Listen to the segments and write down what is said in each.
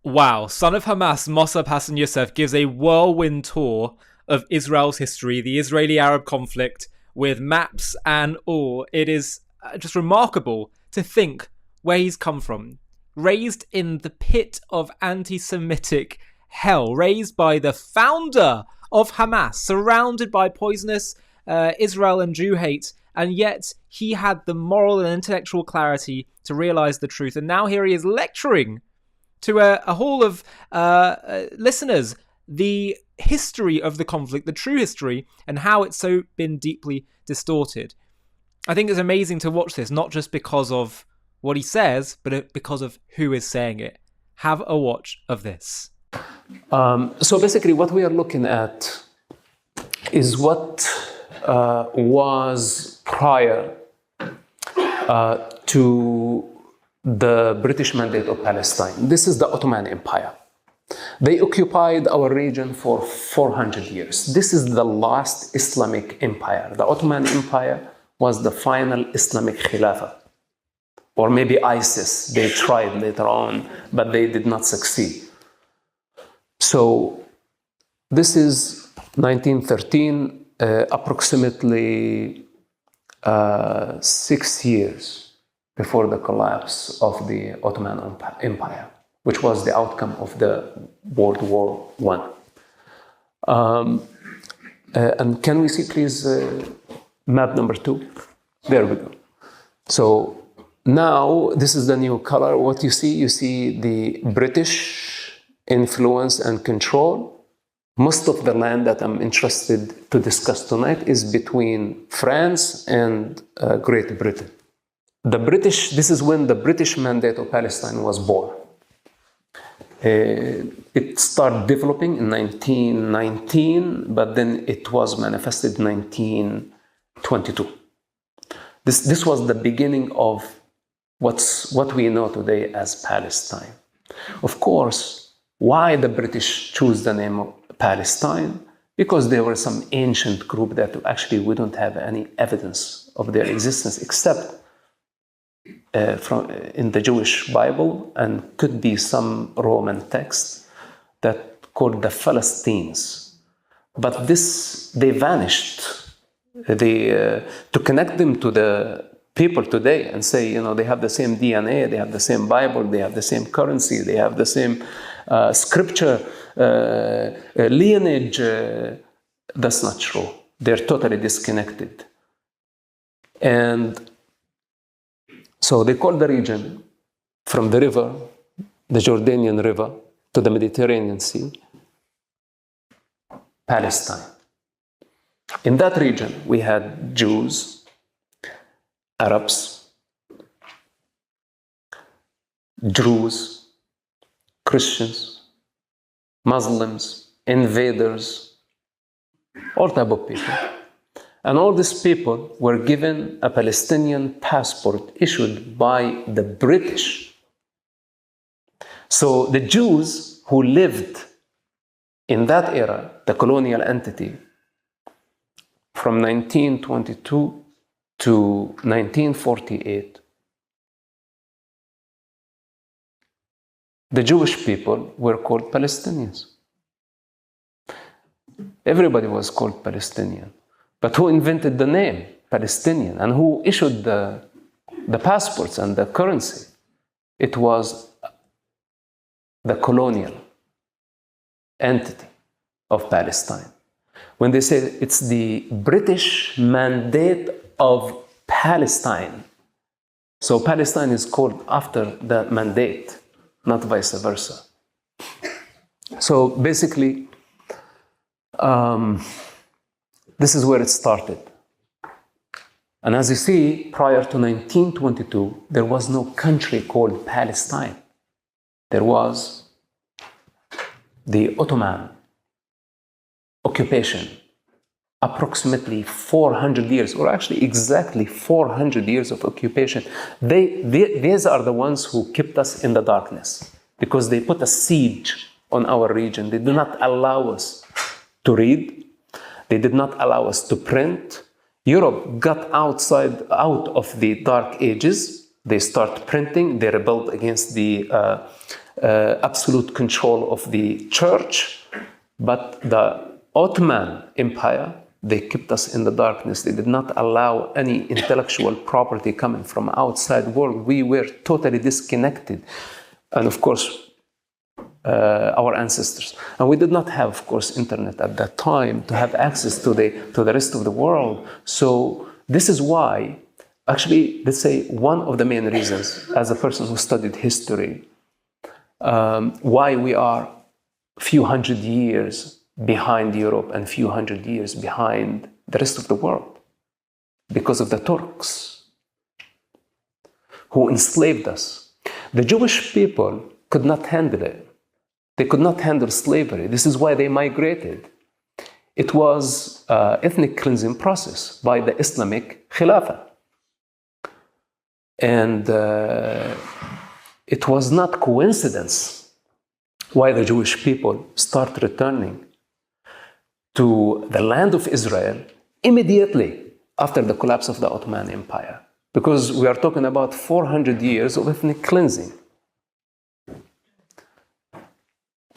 Wow, son of Hamas, Mossab Hassan Youssef gives a whirlwind tour of Israel's history, the Israeli-Arab conflict, with maps and all. It is just remarkable to think where he's come from. Raised in the pit of anti-Semitic hell, raised by the founder of Hamas, surrounded by poisonous Israel and Jew hate, and yet he had the moral and intellectual clarity to realize the truth. And now here he is lecturing to a hall of listeners the history of the conflict, the true history, and how it's so been deeply distorted. I think it's amazing to watch this, not just because of what he says, but because of who is saying it. Have a watch of this. So basically what we are looking at is what was prior to the British Mandate of Palestine. This is the Ottoman Empire. They occupied our region for 400 years. This is the last Islamic empire. The Ottoman Empire was the final Islamic Khilafah, or maybe ISIS. They tried later on, but they did not succeed. So this is 1913, approximately 6 years before the collapse of the Ottoman Empire, which was the outcome of the World War I. And can we see, please, map number 2? There we go. So now this is the new color. What you see the British influence and control. Most of the land that I'm interested to discuss tonight is between France and Great Britain. This is when the British Mandate of Palestine was born. It started developing in 1919, but then it was manifested in 1922. This was the beginning of what we know today as Palestine. Of course, why the British choose the name of Palestine? Because there were some ancient group that actually we don't have any evidence of their existence except in the Jewish Bible, and could be some Roman text that called the Philistines. But they vanished. To connect them to the people today and say, they have the same DNA, they have the same Bible, they have the same currency, they have the same scripture, lineage, that's not true. They're totally disconnected. And so they call the region from the river, the Jordanian River, to the Mediterranean Sea, Palestine. In that region, we had Jews, Arabs, Druze, Christians, Muslims, invaders, all type of people. And all these people were given a Palestinian passport issued by the British. So the Jews who lived in that era, the colonial entity, from 1922 to 1948, the Jewish people were called Palestinians. Everybody was called Palestinian. But who invented the name Palestinian and who issued the passports and the currency? It was the colonial entity of Palestine. When they say it's the British Mandate of Palestine, so Palestine is called after the mandate, not vice versa. So basically, this is where it started. And as you see, prior to 1922, there was no country called Palestine. There was the Ottoman occupation, approximately 400 years, or actually exactly 400 years of occupation. These are the ones who kept us in the darkness because they put a siege on our region. They do not allow us to read. They did not allow us to print. Europe got out of the dark ages. They start printing. They rebelled against the absolute control of the church. But the Ottoman Empire, they kept us in the darkness. They did not allow any intellectual property coming from outside world. We were totally disconnected. And of course, our ancestors. And we did not have, of course, internet at that time to have access to the rest of the world. So this is why, actually, let's say one of the main reasons, as a person who studied history, why we are a few hundred years behind Europe and a few hundred years behind the rest of the world. Because of the Turks, who enslaved us. The Jewish people could not handle it. They could not handle slavery. This is why they migrated. It was an ethnic cleansing process by the Islamic Khilafah. And it was not coincidence why the Jewish people start returning to the land of Israel immediately after the collapse of the Ottoman Empire. Because we are talking about 400 years of ethnic cleansing.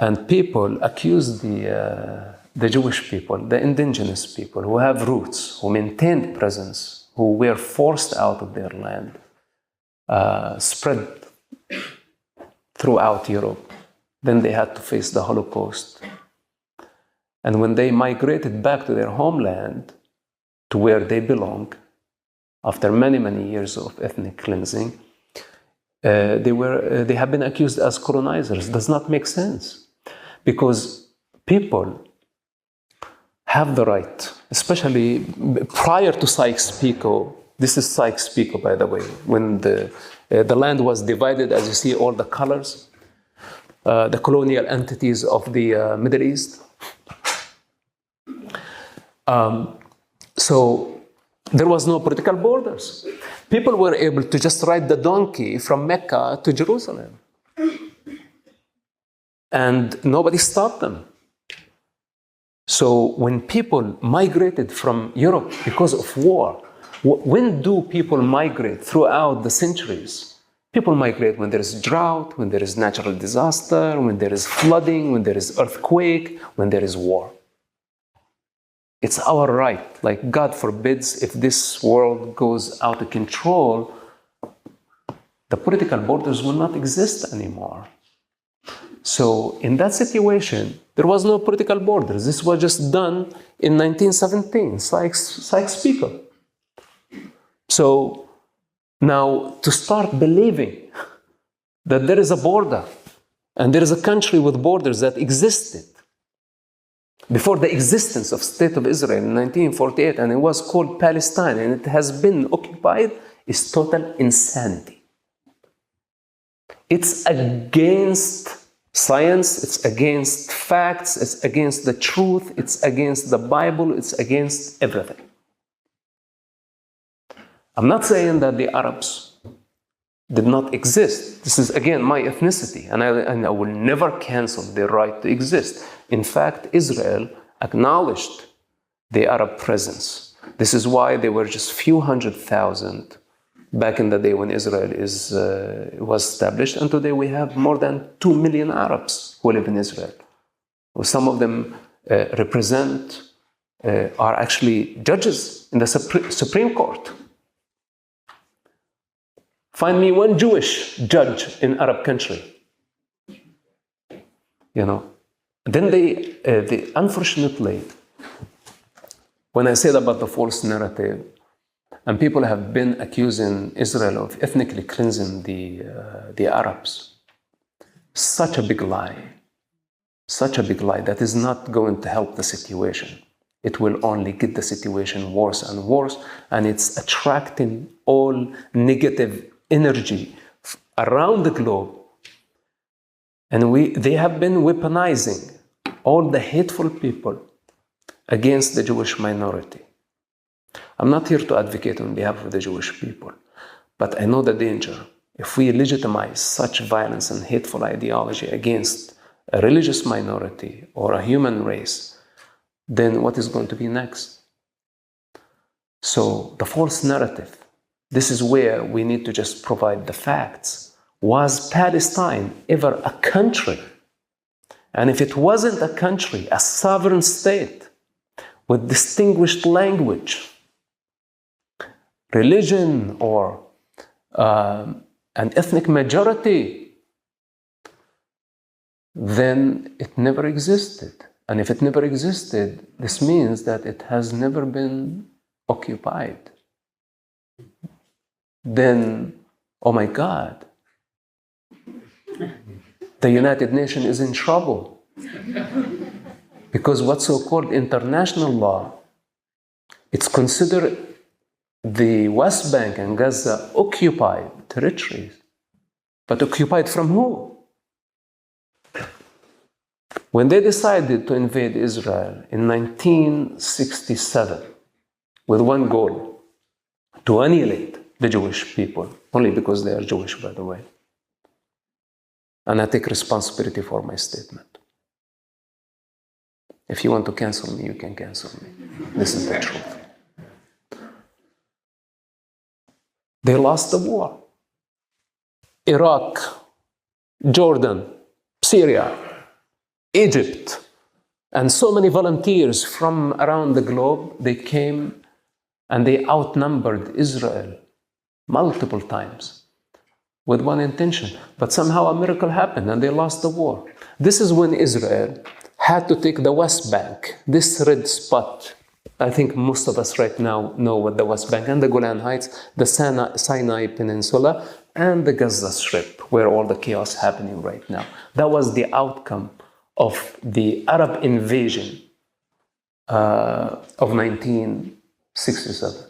And people accuse the Jewish people, the indigenous people who have roots, who maintained presence, who were forced out of their land, spread throughout Europe. Then they had to face the Holocaust. And when they migrated back to their homeland, to where they belong, after many, many years of ethnic cleansing, they have been accused as colonizers. It does not make sense. Because people have the right, especially prior to Sykes-Picot. This is Sykes-Picot, by the way, when the land was divided, as you see, all the colors, the colonial entities of the Middle East. So there was no political borders. People were able to just ride the donkey from Mecca to Jerusalem. And nobody stopped them. So when people migrated from Europe because of war, when do people migrate throughout the centuries? People migrate when there is drought, when there is natural disaster, when there is flooding, when there is earthquake, when there is war. It's our right. Like, God forbids, if this world goes out of control, the political borders will not exist anymore. So in that situation, there was no political borders. This was just done in 1917, Sykes-Picot. So now to start believing that there is a border and there is a country with borders that existed before the existence of State of Israel in 1948, and it was called Palestine, and it has been occupied, is total insanity. It's against science, it's against facts, it's against the truth, it's against the Bible, it's against everything. I'm not saying that the Arabs did not exist. This is, again, my ethnicity, and I will never cancel their right to exist. In fact, Israel acknowledged the Arab presence. This is why there were just few 100,000 back in the day when Israel was established, and today we have more than 2 million Arabs who live in Israel. Some of them are actually judges in the Supreme Court. Find me one Jewish judge in Arab country. You know. Then they unfortunately, when I said about the false narrative, and people have been accusing Israel of ethnically cleansing the Arabs, such a big lie that is not going to help the situation. It will only get the situation worse and worse, and it's attracting all negative energy around the globe. And they have been weaponizing all the hateful people against the Jewish minority. I'm not here to advocate on behalf of the Jewish people, but I know the danger. If we legitimize such violence and hateful ideology against a religious minority or a human race, then what is going to be next? So the false narrative, this is where we need to just provide the facts. Was Palestine ever a country? And if it wasn't a country, a sovereign state with distinguished language, religion, or an ethnic majority, then it never existed. And if it never existed, this means that it has never been occupied. Then, oh my God, the United Nations is in trouble. Because what's so-called international law, it's considered the West Bank and Gaza occupied territories. But occupied from who? When they decided to invade Israel in 1967 with one goal, to annihilate the Jewish people, only because they are Jewish, by the way. And I take responsibility for my statement. If you want to cancel me, you can cancel me. This is the truth. They lost the war. Iraq, Jordan, Syria, Egypt, and so many volunteers from around the globe, they came and they outnumbered Israel multiple times with one intention. But somehow a miracle happened and they lost the war. This is when Israel had to take the West Bank, this red spot. I think most of us right now know what the West Bank and the Golan Heights, the Sinai Peninsula, and the Gaza Strip, where all the chaos is happening right now. That was the outcome of the Arab invasion of 1967.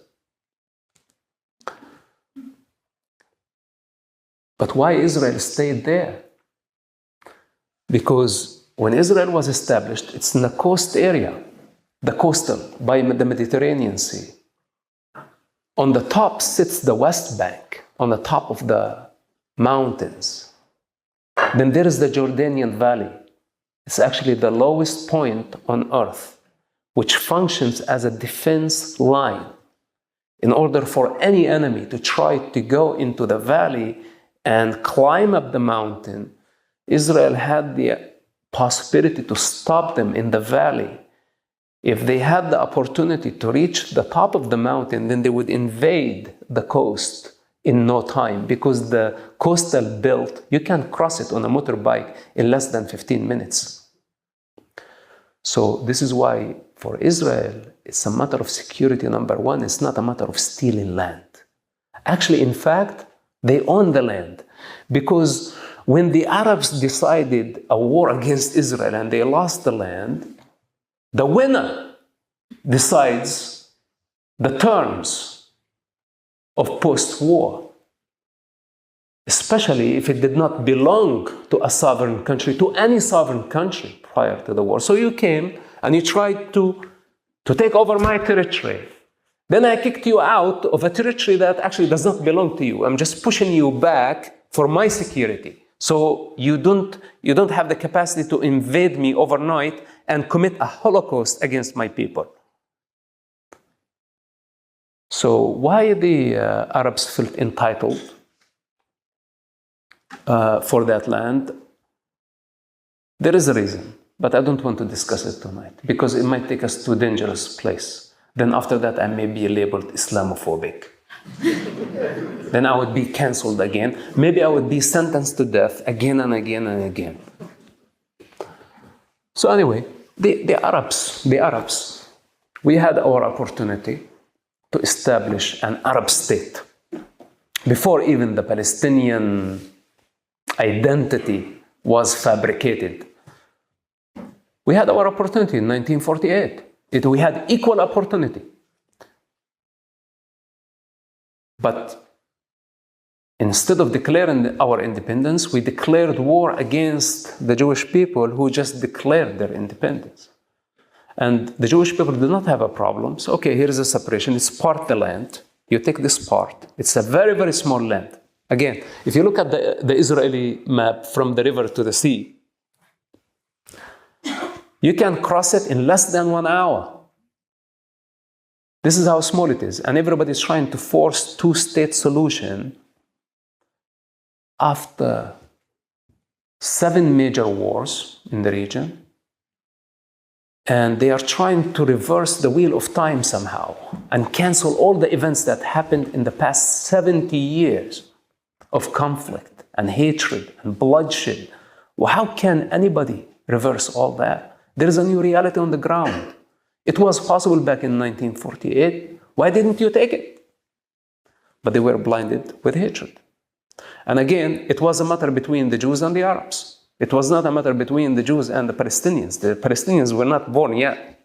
But why Israel stayed there? Because when Israel was established, it's in the coast area, the coastal, by the Mediterranean Sea. On the top sits the West Bank, on the top of the mountains. Then there is the Jordanian Valley. It's actually the lowest point on earth, which functions as a defense line. In order for any enemy to try to go into the valley and climb up the mountain, Israel had the possibility to stop them in the valley. If they had the opportunity to reach the top of the mountain, then they would invade the coast in no time, because the coastal belt, you can cross it on a motorbike in less than 15 minutes. So this is why for Israel, it's a matter of security, number one. It's not a matter of stealing land. Actually, in fact, they own the land, because when the Arabs decided a war against Israel and they lost the land, the winner decides the terms of post-war, especially if it did not belong to a sovereign country, to any sovereign country prior to the war. So you came and you tried to take over my territory. Then I kicked you out of a territory that actually does not belong to you. I'm just pushing you back for my security. So you don't have the capacity to invade me overnight and commit a Holocaust against my people. So why the Arabs felt entitled for that land? There is a reason, but I don't want to discuss it tonight, because it might take us to a dangerous place. Then after that, I may be labeled Islamophobic. Then I would be cancelled again. Maybe I would be sentenced to death again and again and again. So anyway, the Arabs, we had our opportunity to establish an Arab state before even the Palestinian identity was fabricated. We had our opportunity in 1948. We had equal opportunity. But instead of declaring our independence, we declared war against the Jewish people who just declared their independence. And the Jewish people did not have a problem. So, okay, here is a separation. It's part the land. You take this part. It's a very, very small land. Again, if you look at the Israeli map from the river to the sea, you can cross it in less than 1 hour. This is how small it is. And everybody is trying to force two-state solution after 7 major wars in the region, and they are trying to reverse the wheel of time somehow and cancel all the events that happened in the past 70 years of conflict and hatred and bloodshed. Well, how can anybody reverse all that? There is a new reality on the ground. It was possible back in 1948. Why didn't you take it? But they were blinded with hatred. And again, it was a matter between the Jews and the Arabs. It was not a matter between the Jews and the Palestinians. The Palestinians were not born yet.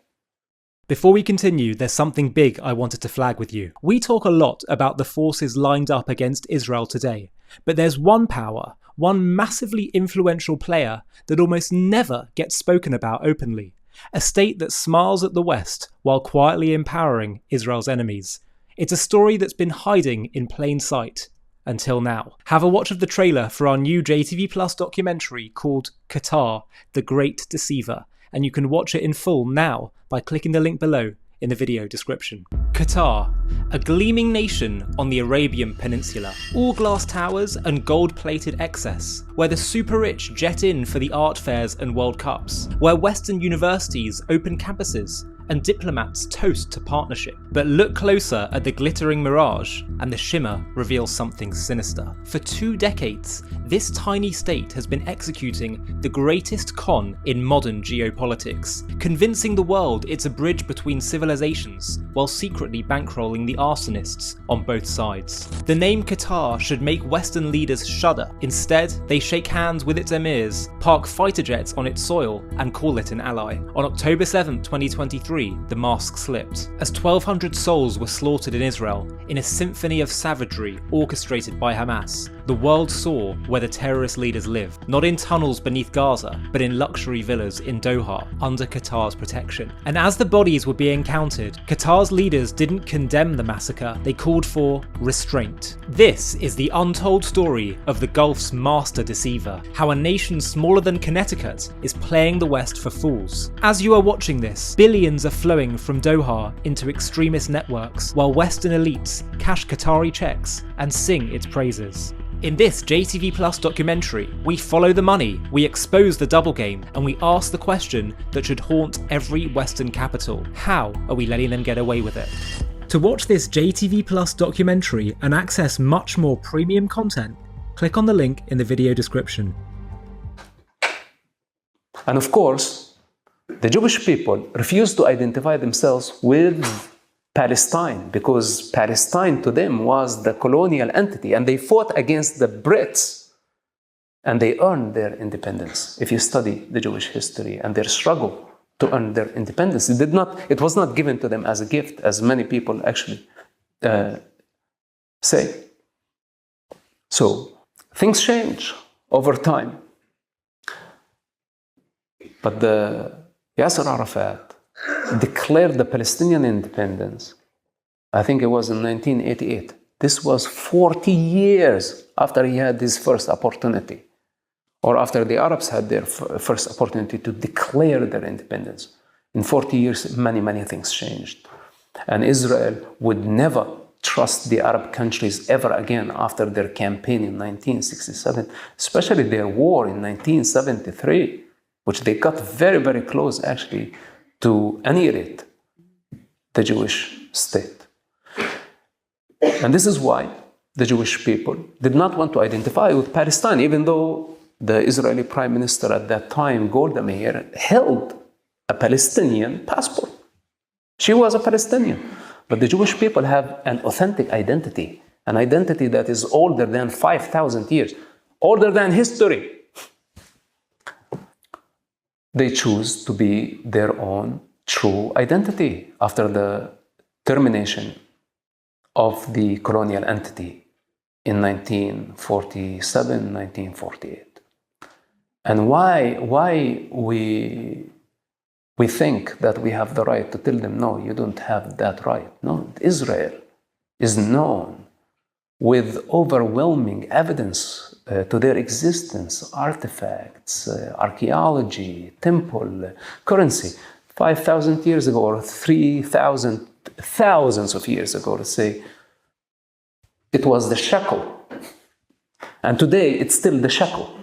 Before we continue, there's something big I wanted to flag with you. We talk a lot about the forces lined up against Israel today, but there's one power, one massively influential player that almost never gets spoken about openly. A state that smiles at the West while quietly empowering Israel's enemies. It's a story that's been hiding in plain sight. Until now. Have a watch of the trailer for our new JTV Plus documentary called Qatar, The Great Deceiver, and you can watch it in full now by clicking the link below in the video description. Qatar, a gleaming nation on the Arabian Peninsula. All glass towers and gold-plated excess, where the super rich jet in for the art fairs and World Cups, where Western universities open campuses and diplomats toast to partnership. But look closer at the glittering mirage and the shimmer reveals something sinister. For 2 decades, this tiny state has been executing the greatest con in modern geopolitics, convincing the world it's a bridge between civilizations while secretly bankrolling the arsonists on both sides. The name Qatar should make Western leaders shudder. Instead, they shake hands with its emirs, park fighter jets on its soil and call it an ally. On October 7, 2023, the mask slipped, as 1,200 souls were slaughtered in Israel in a symphony of savagery orchestrated by Hamas. The world saw where the terrorist leaders live, not in tunnels beneath Gaza, but in luxury villas in Doha, under Qatar's protection. And as the bodies were being counted, Qatar's leaders didn't condemn the massacre, they called for restraint. This is the untold story of the Gulf's master deceiver, how a nation smaller than Connecticut is playing the West for fools. As you are watching this, billions are flowing from Doha into extremist networks, while Western elites cash Qatari checks and sing its praises. In this JTV Plus documentary, we follow the money, we expose the double game, and we ask the question that should haunt every Western capital. How are we letting them get away with it? To watch this JTV Plus documentary and access much more premium content, click on the link in the video description. And of course, the Jewish people refused to identify themselves with Palestine, because Palestine to them was the colonial entity, and they fought against the Brits and they earned their independence. If you study the Jewish history and their struggle to earn their independence, it was not given to them as a gift, as many people actually say. So things change over time. But Yasser Arafat declared the Palestinian independence, I think it was in 1988. This was 40 years after he had his first opportunity, or after the Arabs had their first opportunity to declare their independence. In 40 years, many things changed. And Israel would never trust the Arab countries ever again after their campaign in 1967, especially their war in 1973, which they got very close actually to annihilate the Jewish state. And this is why the Jewish people did not want to identify with Palestine, even though the Israeli Prime Minister at that time, Golda Meir, held a Palestinian passport. She was a Palestinian. But the Jewish people have an authentic identity, an identity that is older than 5,000 years, older than history. They choose to be their own true identity after the termination of the colonial entity in 1947, 1948. And why we think that we have the right to tell them, no, you don't have that right. No, Israel is known with overwhelming evidence to their existence, artifacts, archaeology, temple, currency. 5,000 years ago, or 3,000, thousands of years ago, let's say, it was the shekel. And today, it's still the shekel.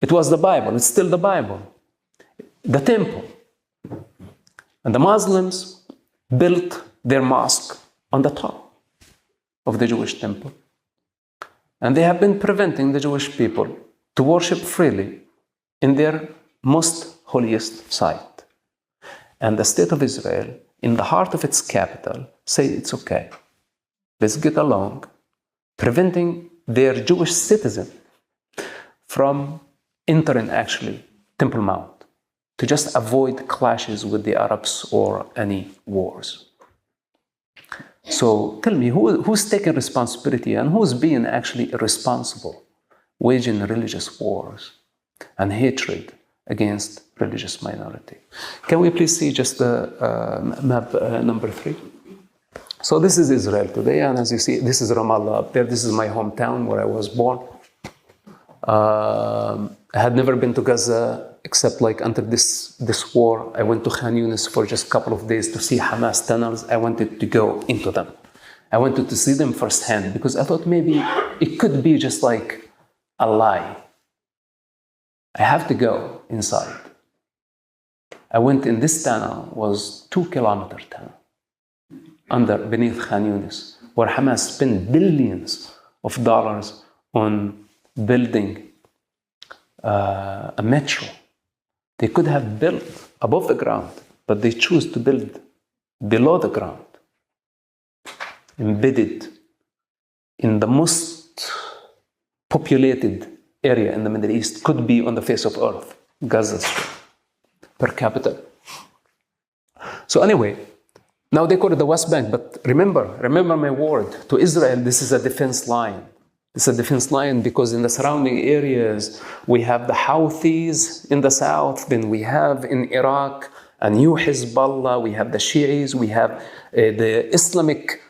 It was the Bible. It's still the Bible. The temple. And the Muslims built their mosque on the top of the Jewish temple. And they have been preventing the Jewish people to worship freely in their most holiest site. And the state of Israel, in the heart of its capital, say it's okay. Let's get along, preventing their Jewish citizen from entering actually Temple Mount to just avoid clashes with the Arabs or any wars. So tell me, who's taking responsibility and who's being actually irresponsible, waging religious wars and hatred against religious minority? Can we please see just the map number 3? So this is Israel today, and as you see, this is Ramallah up there. This is my hometown where I was born. I had never been to Gaza except like until this war. I went to Khan Yunis for just a couple of days to see Hamas tunnels. I wanted to go into them. I wanted to see them firsthand because I thought maybe it could be just like a lie. I have to go inside. I went in this tunnel, was 2-kilometer tunnel beneath Khan Yunis, where Hamas spent billions of dollars on building a metro. They could have built above the ground, but they choose to build below the ground, embedded in the most populated area in the Middle East, could be on the face of earth, Gaza Strip, per capita. So anyway, now they call it the West Bank, but remember my word, to Israel, this is a defense line. It's a defense line because in the surrounding areas, we have the Houthis in the south, then we have in Iraq a new Hezbollah, we have the Shi'is, we have the Islamic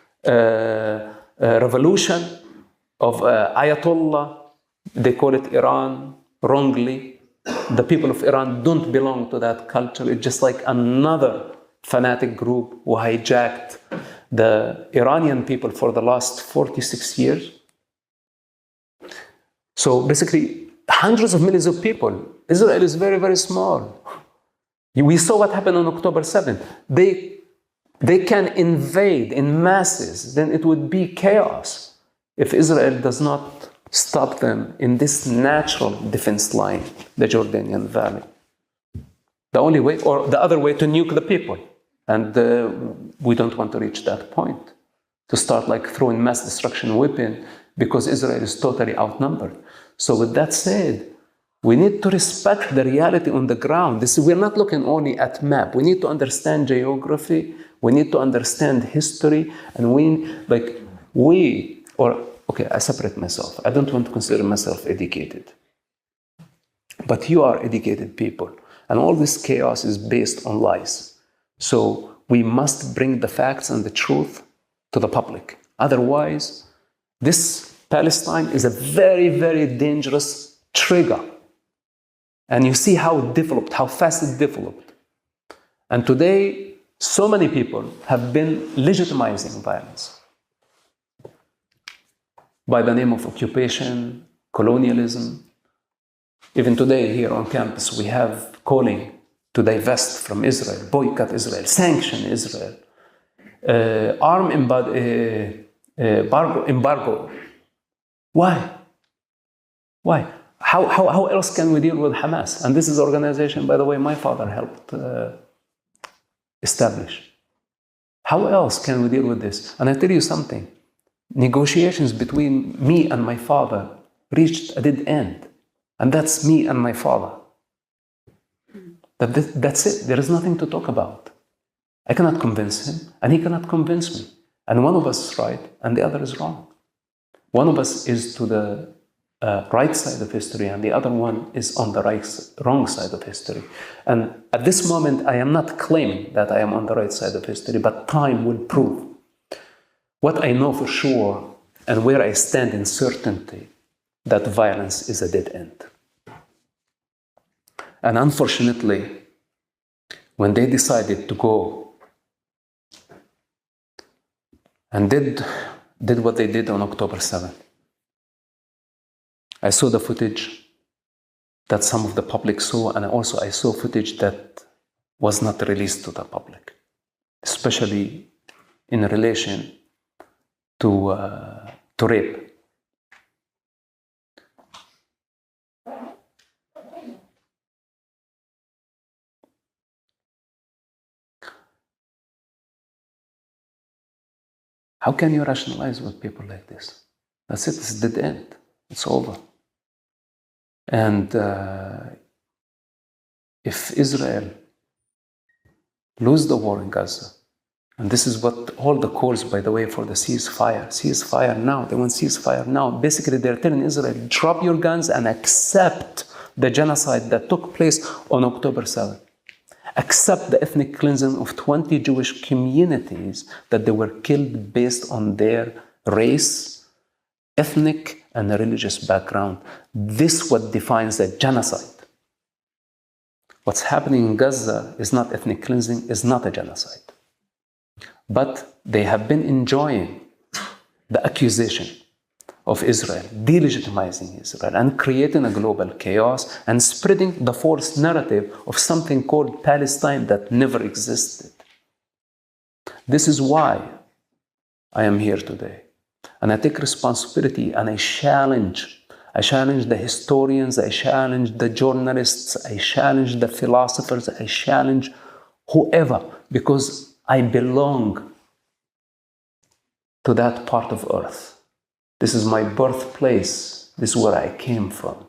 revolution of Ayatollah. They call it Iran wrongly. The people of Iran don't belong to that culture. It's just like another fanatic group who hijacked the Iranian people for the last 46 years. So basically, hundreds of millions of people. Israel is very, very small. We saw what happened on October 7th. They can invade in masses, then it would be chaos if Israel does not stop them in this natural defense line, the Jordanian Valley. The only way, or the other way, to nuke the people. And we don't want to reach that point, to start like throwing mass destruction weapon because Israel is totally outnumbered. So with that said, we need to respect the reality on the ground. We're not looking only at map. We need to understand geography. We need to understand history. And I separate myself. I don't want to consider myself educated. But you are educated people. And all this chaos is based on lies. So we must bring the facts and the truth to the public. Otherwise, this Palestine is a very, very dangerous trigger. And you see how it developed, how fast it developed. And today, so many people have been legitimizing violence by the name of occupation, colonialism. Even today, here on campus, we have calling to divest from Israel, boycott Israel, sanction Israel, arm embargo. Why? How else can we deal with Hamas? And this is an organization, by the way, my father helped establish. How else can we deal with this? And I tell you something, negotiations between me and my father reached a dead end. And that's me and my father. That's it. There is nothing to talk about. I cannot convince him, and he cannot convince me. And one of us is right, and the other is wrong. One of us is to the right side of history, and the other one is on the wrong side of history. And at this moment, I am not claiming that I am on the right side of history, but time will prove. What I know for sure, and where I stand in certainty, that violence is a dead end. And unfortunately, when they decided to go and did what they did on October 7th, I saw the footage that some of the public saw, and also I saw footage that was not released to the public, especially in relation to rape. How can you rationalize with people like this? That's it, it's dead end. It's over. And if Israel lose the war in Gaza, and this is what all the calls, by the way, for the ceasefire now, they want ceasefire now. Basically, they're telling Israel, drop your guns and accept the genocide that took place on October 7th. Accept the ethnic cleansing of 20 Jewish communities that they were killed based on their race, ethnic, and religious background. This is what defines a genocide. What's happening in Gaza is not ethnic cleansing, is not a genocide. But they have been enjoying the accusation of Israel, delegitimizing Israel, and creating a global chaos and spreading the false narrative of something called Palestine that never existed. This is why I am here today. And I take responsibility and I challenge the historians, I challenge the journalists, I challenge the philosophers, I challenge whoever, because I belong to that part of earth. This is my birthplace. This is where I came from.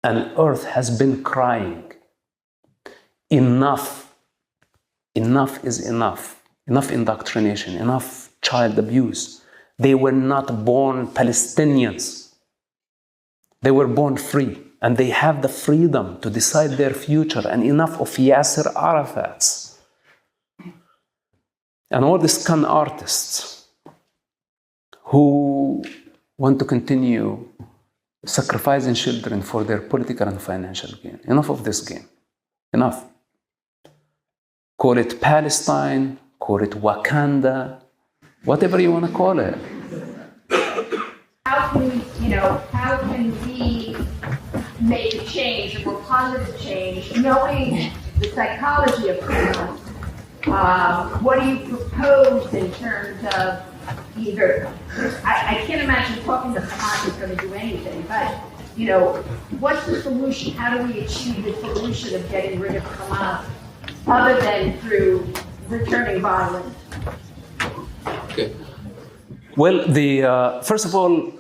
And earth has been crying. Enough. Enough is enough. Enough indoctrination, enough child abuse. They were not born Palestinians. They were born free. And they have the freedom to decide their future. And enough of Yasser Arafat's. And all these con artists who want to continue sacrificing children for their political and financial gain. Enough of this game. Enough. Call it Palestine, call it Wakanda, whatever you want to call it. How can we make a change, a more positive change, knowing the psychology of Hamas? What do you propose in terms of either, I can't imagine talking to Hamas is going to do anything, but, what's the solution? How do we achieve the solution of getting rid of Hamas other than through returning violence? Okay. Well, first of all,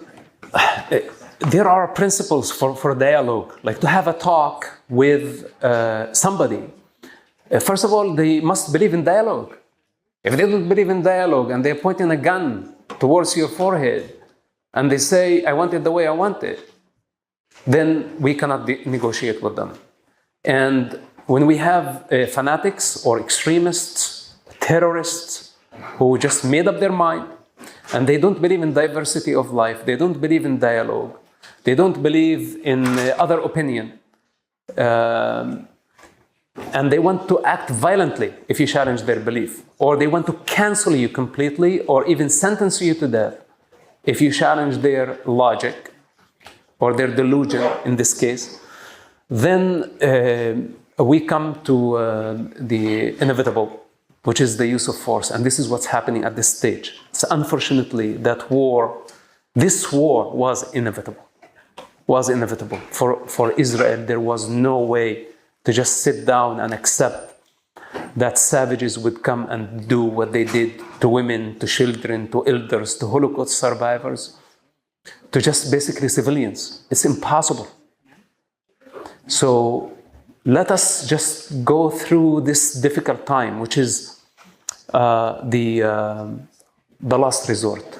there are principles for dialogue, like to have a talk with somebody. First of all, they must believe in dialogue. If they don't believe in dialogue and they're pointing a gun towards your forehead and they say, I want it the way I want it, then we cannot negotiate with them. And when we have fanatics or extremists, terrorists who just made up their mind and they don't believe in diversity of life, they don't believe in dialogue, they don't believe in other opinion, and they want to act violently if you challenge their belief, or they want to cancel you completely or even sentence you to death if you challenge their logic or their delusion in this case, then we come to the inevitable, which is the use of force. And this is what's happening at this stage. So unfortunately, this war was inevitable. For Israel, there was no way to just sit down and accept that savages would come and do what they did to women, to children, to elders, to Holocaust survivors, to just basically civilians. It's impossible. So let us just go through this difficult time, which is the last resort.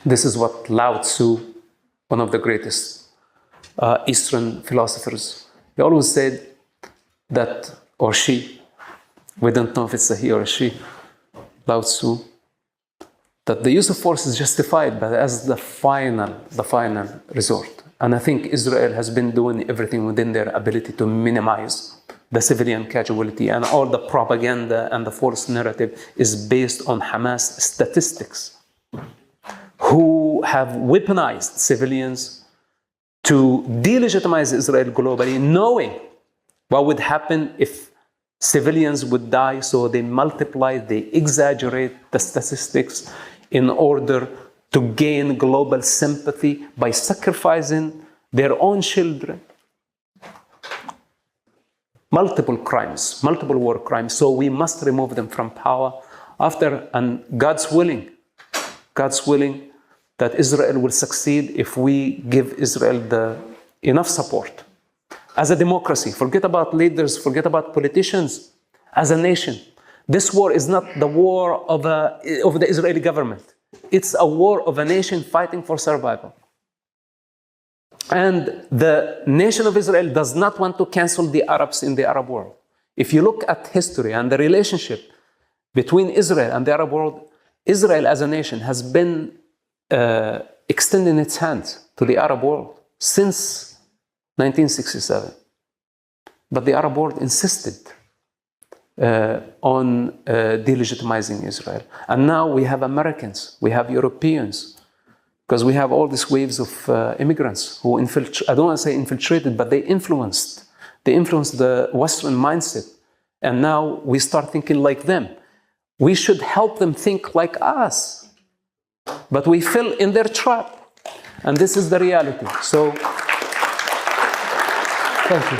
This is what Lao Tzu, one of the greatest Eastern philosophers, he always said that, or she, we don't know if it's a he or a she, Lao Tzu, that the use of force is justified, but as the final resort. And I think Israel has been doing everything within their ability to minimize the civilian casualty, and all the propaganda and the false narrative is based on Hamas statistics, who who have weaponized civilians to delegitimize Israel globally, knowing what would happen if civilians would die, so they multiply, they exaggerate the statistics in order to gain global sympathy by sacrificing their own children. Multiple crimes, multiple war crimes, so we must remove them from power and God's willing that Israel will succeed if we give Israel enough support. As a democracy, forget about leaders, forget about politicians. As a nation, this war is not the war of the Israeli government. It's a war of a nation fighting for survival. And the nation of Israel does not want to cancel the Arabs in the Arab world. If you look at history and the relationship between Israel and the Arab world, Israel as a nation has been extending its hand to the Arab world since 1967. But the Arab world insisted on delegitimizing Israel. And now we have Americans, we have Europeans, because we have all these waves of immigrants who I don't want to say infiltrated, but they influenced the Western mindset. And now we start thinking like them. We should help them think like us. But we fell in their trap. And this is the reality. So, thank you.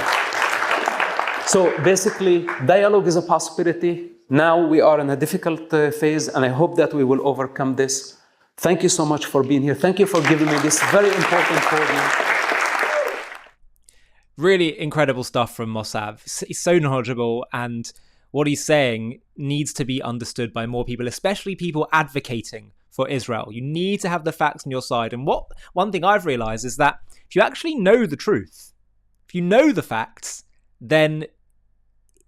So basically, dialogue is a possibility. Now we are in a difficult phase, and I hope that we will overcome this. Thank you so much for being here. Thank you for giving me this very important podium. Really incredible stuff from Mossav. He's so knowledgeable, and what he's saying needs to be understood by more people, especially people advocating for Israel. You need to have the facts on your side. And one thing I've realized is that if you actually know the truth, if you know the facts, then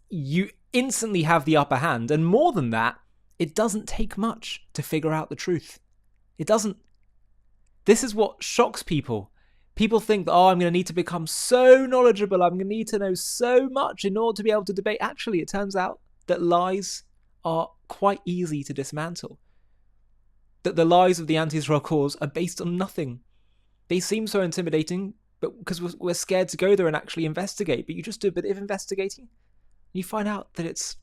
you instantly have the upper hand. And more than that, it doesn't take much to figure out the truth. It doesn't. This is what shocks people. People think that, I'm going to need to become so knowledgeable, I'm going to need to know so much in order to be able to debate. Actually, it turns out that lies are quite easy to dismantle. That the lies of the anti-Israel cause are based on nothing. They seem so intimidating, but because we're scared to go there and actually investigate. But you just do a bit of investigating, and you find out that it's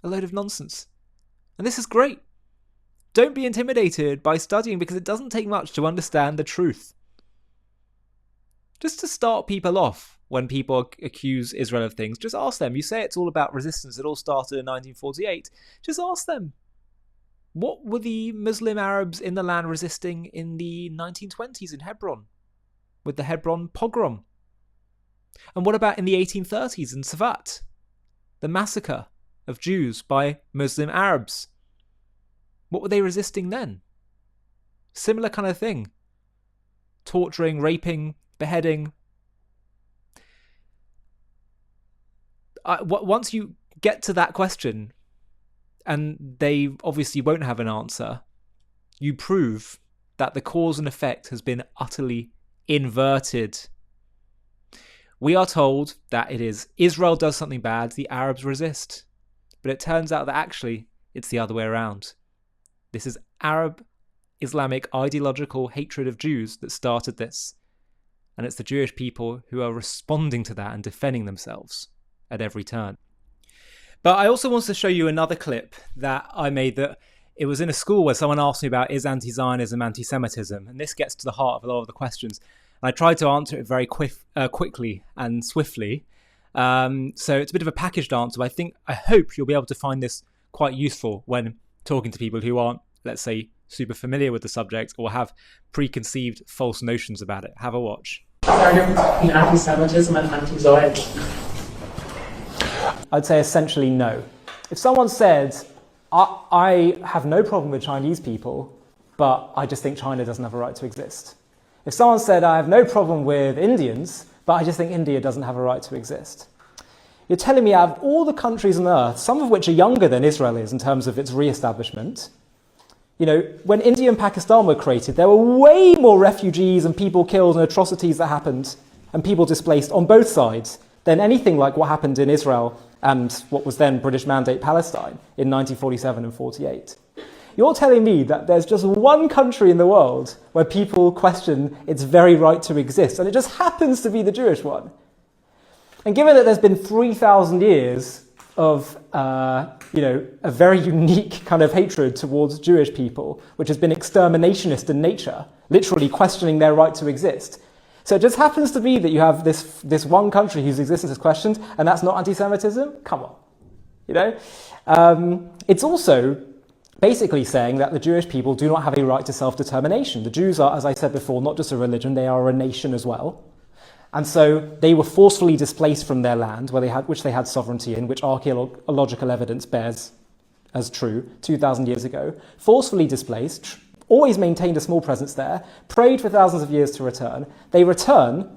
a load of nonsense. And this is great. Don't be intimidated by studying, because it doesn't take much to understand the truth. Just to start people off, when people accuse Israel of things, just ask them. You say it's all about resistance, it all started in 1948. Just ask them. What were the Muslim Arabs in the land resisting in the 1920s in Hebron, with the Hebron pogrom? And what about in the 1830s in Savat, the massacre of Jews by Muslim Arabs? What were they resisting then? Similar kind of thing. Torturing, raping, beheading. Once you get to that question, and they obviously won't have an answer, you prove that the cause and effect has been utterly inverted. We are told that it is Israel does something bad, the Arabs resist. But it turns out that actually it's the other way around. This is Arab Islamic ideological hatred of Jews that started this. And it's the Jewish people who are responding to that and defending themselves at every turn. But I also wanted to show you another clip that I made that it was in a school where someone asked me about, is anti-Zionism anti-Semitism? And this gets to the heart of a lot of the questions. And I tried to answer it very quickly and swiftly. So it's a bit of a packaged answer, but I hope you'll be able to find this quite useful when talking to people who aren't, let's say, super familiar with the subject or have preconceived false notions about it. Have a watch. Anti-Semitism and anti-Zionism? I'd say essentially no. If someone said, I have no problem with Chinese people, but I just think China doesn't have a right to exist. If someone said, I have no problem with Indians, but I just think India doesn't have a right to exist. You're telling me out of all the countries on earth, some of which are younger than Israel is in terms of its re-establishment, when India and Pakistan were created, there were way more refugees and people killed and atrocities that happened and people displaced on both sides than anything like what happened in Israel and what was then British Mandate Palestine in 1947 and 48. You're telling me that there's just one country in the world where people question its very right to exist, and it just happens to be the Jewish one. And given that there's been 3,000 years of a very unique kind of hatred towards Jewish people, which has been exterminationist in nature, literally questioning their right to exist. So it just happens to be that you have this one country whose existence is questioned, and that's not anti-Semitism? Come on. It's also basically saying that the Jewish people do not have a right to self-determination. The Jews are, as I said before, not just a religion, they are a nation as well. And so they were forcefully displaced from their land, which they had sovereignty in, which archaeological evidence bears as true 2,000 years ago. Forcefully displaced, always maintained a small presence there, prayed for thousands of years to return. They return,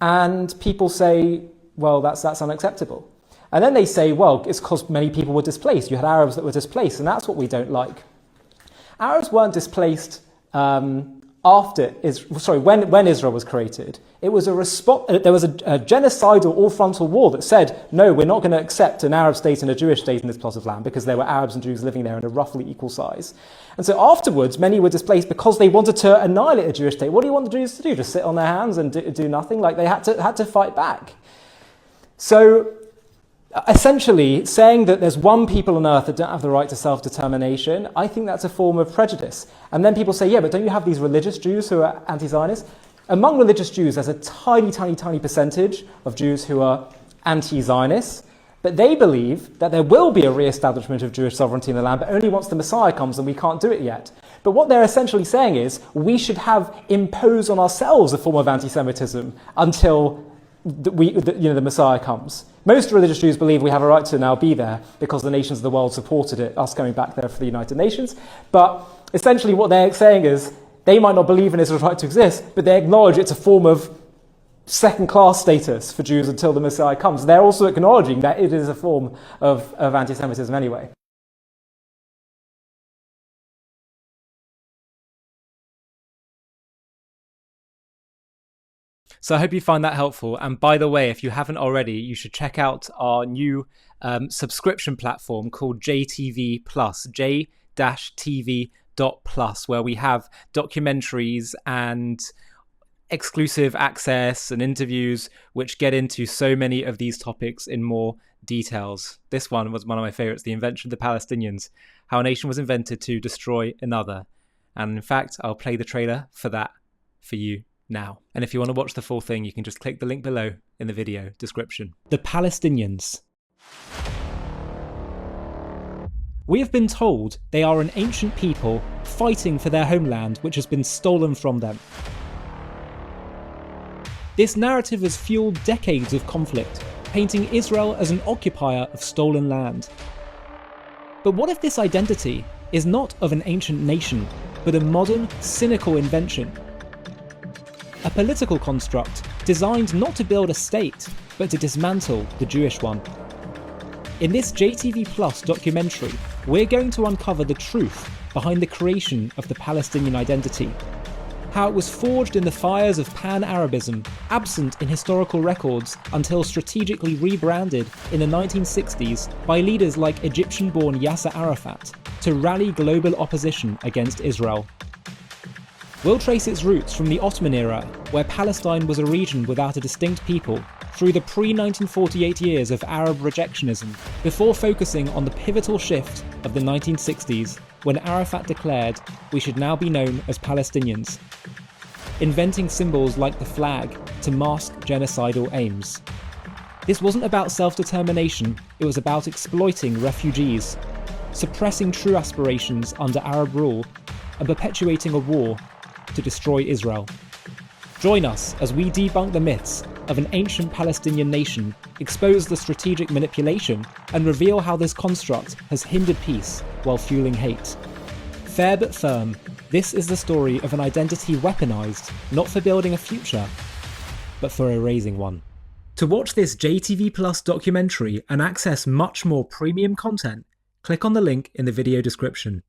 and people say, well, that's unacceptable. And then they say, well, it's because many people were displaced. You had Arabs that were displaced, and that's what we don't like. Arabs weren't displaced when Israel was created. It was a response. There was a genocidal all-frontal war that said, no, we're not going to accept an Arab state and a Jewish state in this plot of land because there were Arabs and Jews living there in a roughly equal size. And so afterwards, many were displaced because they wanted to annihilate a Jewish state. What do you want the Jews to do? Just sit on their hands and do nothing? Like, they had to fight back. So essentially, saying that there's one people on earth that don't have the right to self-determination, I think that's a form of prejudice. And then people say, yeah, but don't you have these religious Jews who are anti-Zionist? Among religious Jews, there's a tiny, tiny, tiny percentage of Jews who are anti-Zionist, but they believe that there will be a re-establishment of Jewish sovereignty in the land, but only once the Messiah comes, and we can't do it yet. But what they're essentially saying is, we should have imposed on ourselves a form of anti-Semitism until the Messiah comes. Most religious Jews believe we have a right to now be there because the nations of the world supported it, us coming back there for the United Nations. But essentially what they're saying is they might not believe in Israel's right to exist, but they acknowledge it's a form of second-class status for Jews until the Messiah comes. They're also acknowledging that it is a form of anti-Semitism anyway. So I hope you find that helpful. And by the way, if you haven't already, you should check out our new subscription platform called JTV Plus, j-tv.plus, where we have documentaries and exclusive access and interviews which get into so many of these topics in more details. This one was one of my favorites, the invention of the Palestinians, how a nation was invented to destroy another. And in fact, I'll play the trailer for that for you now. And if you want to watch the full thing, you can just click the link below in the video description. The Palestinians. We have been told they are an ancient people fighting for their homeland which has been stolen from them. This narrative has fueled decades of conflict, painting Israel as an occupier of stolen land. But what if this identity is not of an ancient nation, but a modern, cynical invention? A political construct designed not to build a state, but to dismantle the Jewish one. In this JTV Plus documentary, we're going to uncover the truth behind the creation of the Palestinian identity, how it was forged in the fires of pan-Arabism, absent in historical records until strategically rebranded in the 1960s by leaders like Egyptian-born Yasser Arafat to rally global opposition against Israel. We'll trace its roots from the Ottoman era, where Palestine was a region without a distinct people, through the pre-1948 years of Arab rejectionism, before focusing on the pivotal shift of the 1960s, when Arafat declared we should now be known as Palestinians, inventing symbols like the flag to mask genocidal aims. This wasn't about self-determination, it was about exploiting refugees, suppressing true aspirations under Arab rule, and perpetuating a war to destroy Israel. Join us as we debunk the myths of an ancient Palestinian nation, expose the strategic manipulation, and reveal how this construct has hindered peace while fueling hate. Fair but firm, this is the story of an identity weaponized, not for building a future, but for erasing one. To watch this JTV Plus documentary and access much more premium content, click on the link in the video description.